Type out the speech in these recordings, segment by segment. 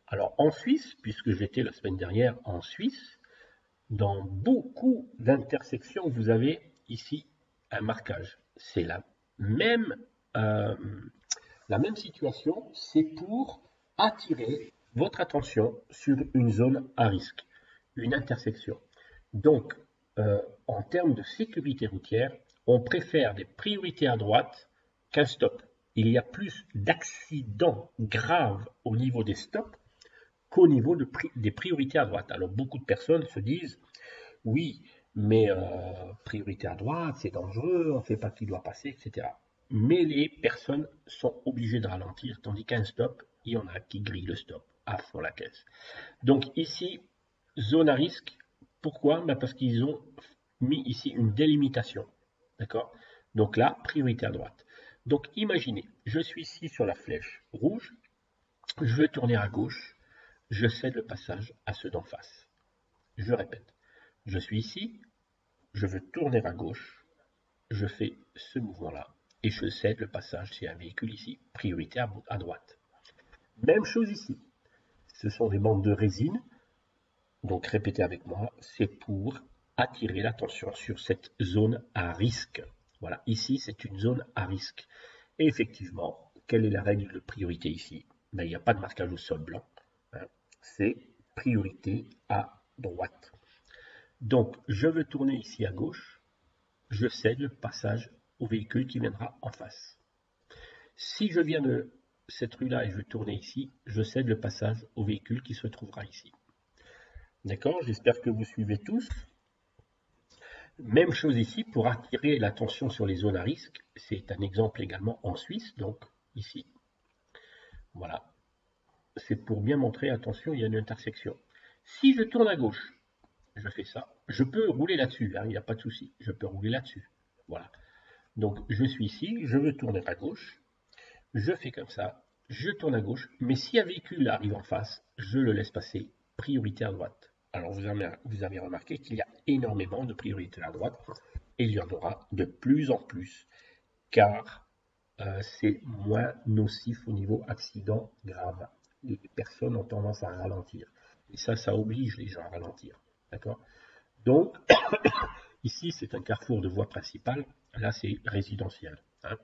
Alors en Suisse, puisque j'étais la semaine dernière en Suisse, dans beaucoup d'intersections, vous avez ici un marquage. C'est même, euh, la même situation, c'est pour attirer votre attention sur une zone à risque, une intersection. Donc, en termes de sécurité routière, on préfère des priorités à droite qu'un stop. Il y a plus d'accidents graves au niveau des stops qu'au niveau des priorités à droite. Alors, beaucoup de personnes se disent, oui, mais priorité à droite, c'est dangereux, on ne sait pas qui doit passer, etc. Mais les personnes sont obligées de ralentir, tandis qu'un stop, il y en a qui grillent le stop à fond la caisse. Donc ici, zone à risque, pourquoi? Ben parce qu'ils ont mis ici une délimitation. D'accord? Donc là, priorité à droite. Donc imaginez, je suis ici sur la flèche rouge, je veux tourner à gauche, je cède le passage à ceux d'en face. Je répète, je suis ici, je veux tourner à gauche, je fais ce mouvement-là et je cède le passage si un véhicule ici, priorité à droite. Même chose ici, ce sont des bandes de résine, donc répétez avec moi, c'est pour attirer l'attention sur cette zone à risque. Voilà, ici c'est une zone à risque. Et effectivement, quelle est la règle de priorité ici? Ben, il n'y a pas de marquage au sol blanc, hein. C'est priorité à droite. Donc je veux tourner ici à gauche, je cède le passage au véhicule qui viendra en face. Si je viens de cette rue-là et je veux tourner ici, je cède le passage au véhicule qui se trouvera ici. D'accord? J'espère que vous suivez tous. Même chose ici pour attirer l'attention sur les zones à risque. C'est un exemple également en Suisse, donc ici. Voilà. C'est pour bien montrer, attention, il y a une intersection. Si je tourne à gauche, je fais ça. Je peux rouler là-dessus, hein, il n'y a pas de souci. Je peux rouler là-dessus. Voilà. Donc je suis ici, je veux tourner à gauche. Je fais comme ça, je tourne à gauche, mais si un véhicule arrive en face, je le laisse passer, priorité à droite. Alors vous avez remarqué qu'il y a énormément de priorités à droite, et il y en aura de plus en plus, car c'est moins nocif au niveau accident grave. Les personnes ont tendance à ralentir. Et ça oblige les gens à ralentir. D'accord? Donc, ici, c'est un carrefour de voie principale. Là, c'est résidentiel, hein.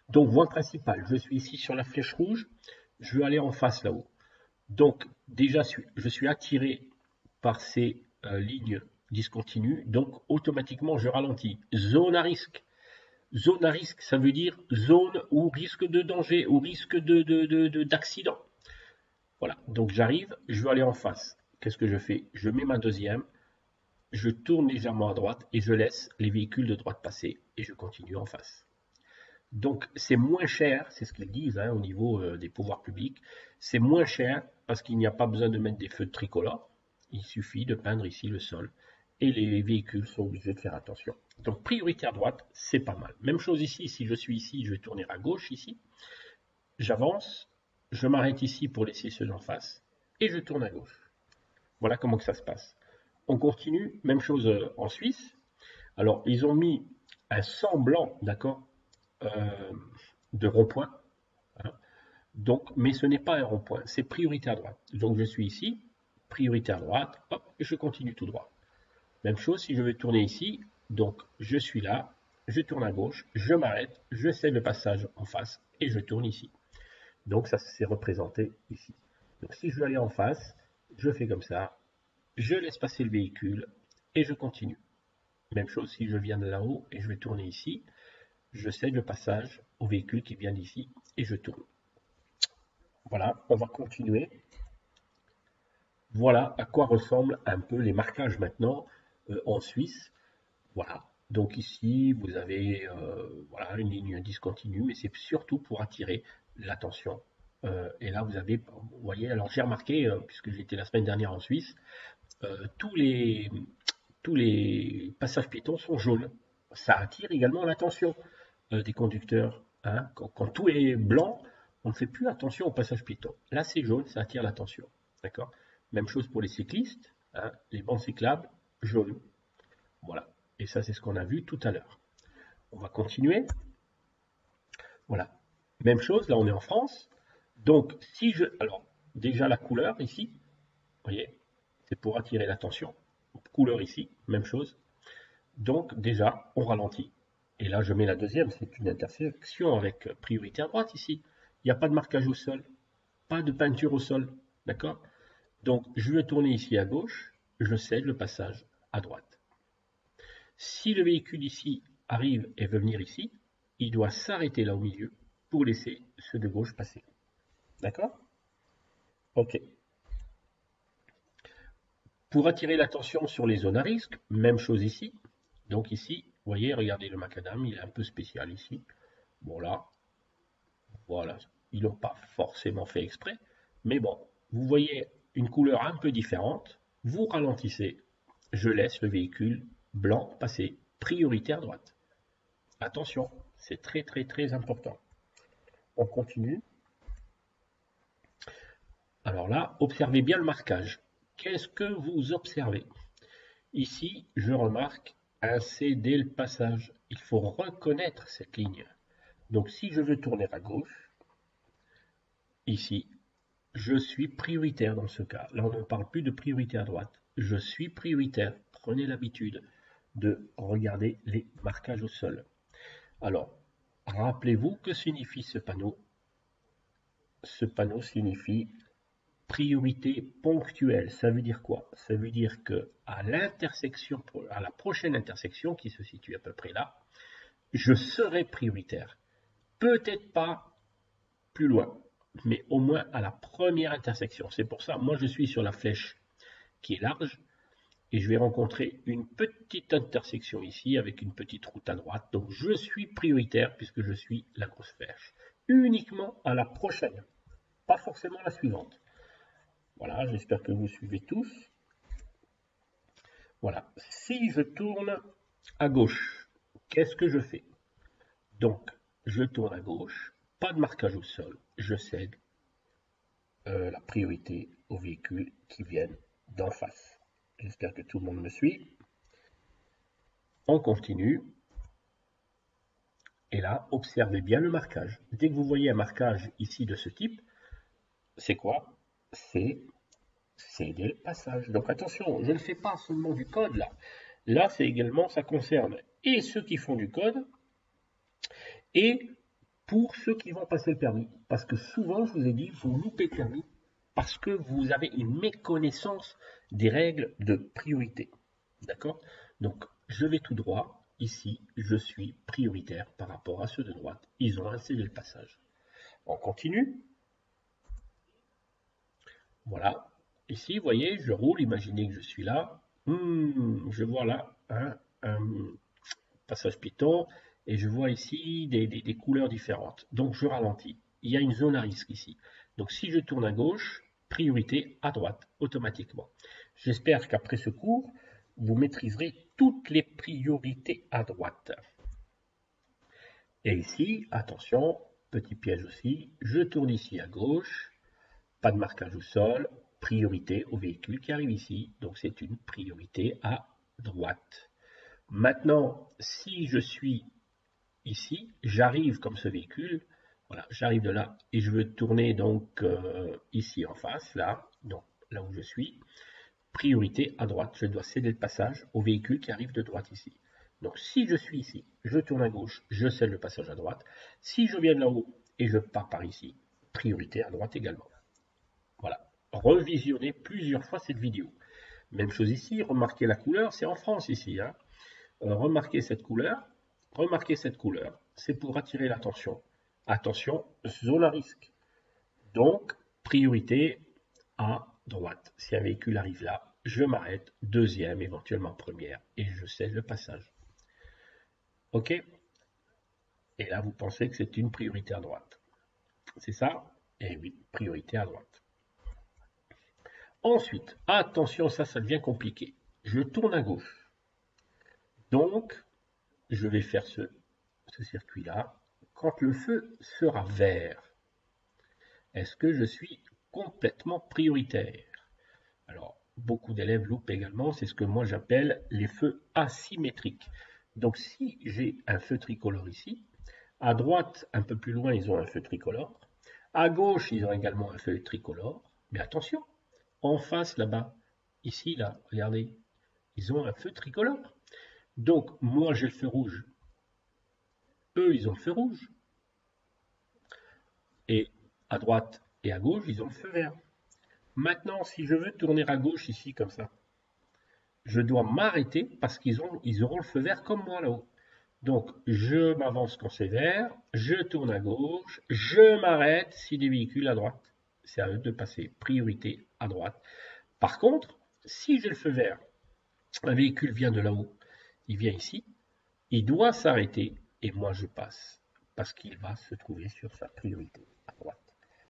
Donc, voie principale, je suis ici sur la flèche rouge, je veux aller en face là-haut. Donc, déjà, je suis attiré par ces lignes discontinues, donc automatiquement, je ralentis. Zone à risque. Zone à risque, ça veut dire zone où risque de danger, où risque d'accident. Voilà, donc j'arrive, je veux aller en face. Qu'est-ce que je fais? Je mets ma deuxième, je tourne légèrement à droite et je laisse les véhicules de droite passer et je continue en face. Donc c'est moins cher, c'est ce qu'ils disent, hein, au niveau des pouvoirs publics, c'est moins cher parce qu'il n'y a pas besoin de mettre des feux de tricolore, il suffit de peindre ici le sol et les véhicules sont obligés de faire attention. Donc priorité à droite, c'est pas mal. Même chose ici, si je suis ici, je vais tourner à gauche ici, j'avance, je m'arrête ici pour laisser ceux en face et je tourne à gauche. Voilà comment que ça se passe. On continue, même chose en Suisse. Alors ils ont mis un semblant, d'accord, euh, de rond-point, hein. Donc, mais ce n'est pas un rond-point, c'est priorité à droite. Donc je suis ici, priorité à droite, hop, et je continue tout droit. Même chose si je veux tourner ici, donc je suis là, je tourne à gauche, je m'arrête, je cède le passage en face et je tourne ici. Donc ça c'est représenté ici. Donc si je veux aller en face, je fais comme ça, je laisse passer le véhicule et je continue. Même chose si je viens de là-haut et je vais tourner ici, je cède le passage au véhicule qui vient d'ici et je tourne. Voilà, on va continuer. Voilà à quoi ressemblent un peu les marquages maintenant en Suisse. Voilà, donc ici vous avez voilà, une ligne discontinue, mais c'est surtout pour attirer l'attention. Et là vous avez, vous voyez, alors j'ai remarqué, puisque j'étais la semaine dernière en Suisse, tous les passages piétons sont jaunes. Ça attire également l'attention des conducteurs, hein. Quand tout est blanc, on ne fait plus attention au passage piéton. Là, c'est jaune, ça attire l'attention. D'accord? Même chose pour les cyclistes, hein, les bancs cyclables, jaune. Voilà. Et ça, c'est ce qu'on a vu tout à l'heure. On va continuer. Voilà. Même chose, là, on est en France. Donc, si je. Alors, déjà la couleur ici, vous voyez, c'est pour attirer l'attention. Couleur ici, même chose. Donc déjà, on ralentit. Et là, je mets la deuxième, c'est une intersection avec priorité à droite ici. Il n'y a pas de marquage au sol, pas de peinture au sol, d'accord? Donc, je vais tourner ici à gauche, je cède le passage à droite. Si le véhicule ici arrive et veut venir ici, il doit s'arrêter là au milieu pour laisser ceux de gauche passer. D'accord? Ok. Pour attirer l'attention sur les zones à risque, même chose ici. Donc ici, vous voyez, regardez le macadam, il est un peu spécial ici. Bon là, voilà, ils n'ont pas forcément fait exprès. Mais bon, vous voyez une couleur un peu différente. Vous ralentissez. Je laisse le véhicule blanc passer. Priorité à droite. Attention, c'est très très très important. On continue. Alors là, observez bien le marquage. Qu'est-ce que vous observez? Ici, je remarque un C dès le passage. Il faut reconnaître cette ligne. Donc si je veux tourner à gauche, ici, je suis prioritaire dans ce cas. Là, on ne parle plus de priorité à droite. Je suis prioritaire. Prenez l'habitude de regarder les marquages au sol. Alors, rappelez-vous que signifie ce panneau. Ce panneau signifie priorité ponctuelle. Ça veut dire quoi? Ça veut dire que à l'intersection, à la prochaine intersection qui se situe à peu près là, je serai prioritaire. Peut-être pas plus loin, mais au moins à la première intersection. C'est pour ça, moi je suis sur la flèche qui est large et je vais rencontrer une petite intersection ici avec une petite route à droite. Donc je suis prioritaire puisque je suis la grosse flèche. Uniquement à la prochaine, pas forcément la suivante. Voilà, j'espère que vous suivez tous. Voilà, si je tourne à gauche, qu'est-ce que je fais? Donc, je tourne à gauche, pas de marquage au sol, je cède la priorité aux véhicules qui viennent d'en face. J'espère que tout le monde me suit. On continue. Et là, observez bien le marquage. Dès que vous voyez un marquage ici de ce type, c'est quoi? C'est céder le passage. Donc attention, je ne fais pas seulement du code là. Là, c'est également, ça concerne et ceux qui font du code et pour ceux qui vont passer le permis. Parce que souvent, je vous ai dit, vous loupez le permis parce que vous avez une méconnaissance des règles de priorité. D'accord? Donc, je vais tout droit. Ici, je suis prioritaire par rapport à ceux de droite. Ils ont cédé le passage. On continue. Voilà. Ici, vous voyez, je roule. Imaginez que je suis là. Je vois là un passage piéton. Et je vois ici des couleurs différentes. Donc, je ralentis. Il y a une zone à risque ici. Donc, si je tourne à gauche, priorité à droite, automatiquement. J'espère qu'après ce cours, vous maîtriserez toutes les priorités à droite. Et ici, attention, petit piège aussi, je tourne ici à gauche, pas de marquage au sol, priorité au véhicule qui arrive ici, donc c'est une priorité à droite. Maintenant, si je suis ici, j'arrive comme ce véhicule, voilà, j'arrive de là et je veux tourner donc ici en face, là, donc là où je suis, priorité à droite. Je dois céder le passage au véhicule qui arrive de droite ici. Donc si je suis ici, je tourne à gauche, je cède le passage à droite. Si je viens de là-haut et je pars par ici, priorité à droite également. Voilà. Revisionnez plusieurs fois cette vidéo. Même chose ici, remarquez la couleur, c'est en France ici. Hein. Remarquez cette couleur, c'est pour attirer l'attention. Attention, zone à risque. Donc, priorité à droite. Si un véhicule arrive là, je m'arrête, deuxième, éventuellement première, et je cède le passage. OK? Et là, vous pensez que c'est une priorité à droite. C'est ça? Eh oui, priorité à droite. Ensuite, attention, ça devient compliqué. Je tourne à gauche. Donc, je vais faire ce circuit-là. Quand le feu sera vert, est-ce que je suis complètement prioritaire? Alors, beaucoup d'élèves loupent également, c'est ce que moi j'appelle les feux asymétriques. Donc si j'ai un feu tricolore ici, à droite, un peu plus loin, ils ont un feu tricolore. À gauche, ils ont également un feu tricolore. Mais attention, en face là-bas, ici, là, regardez, ils ont un feu tricolore. Donc, moi, j'ai le feu rouge. Eux, ils ont le feu rouge. Et à droite et à gauche, ils ont le feu vert. Maintenant, si je veux tourner à gauche ici, comme ça, je dois m'arrêter parce qu'ils auront le feu vert comme moi là-haut. Donc, je m'avance quand c'est vert, je tourne à gauche, je m'arrête si des véhicules à droite. C'est à eux de passer. Priorité à droite. Par contre, si j'ai le feu vert, un véhicule vient de là-haut, il vient ici, il doit s'arrêter et moi je passe parce qu'il va se trouver sur sa priorité.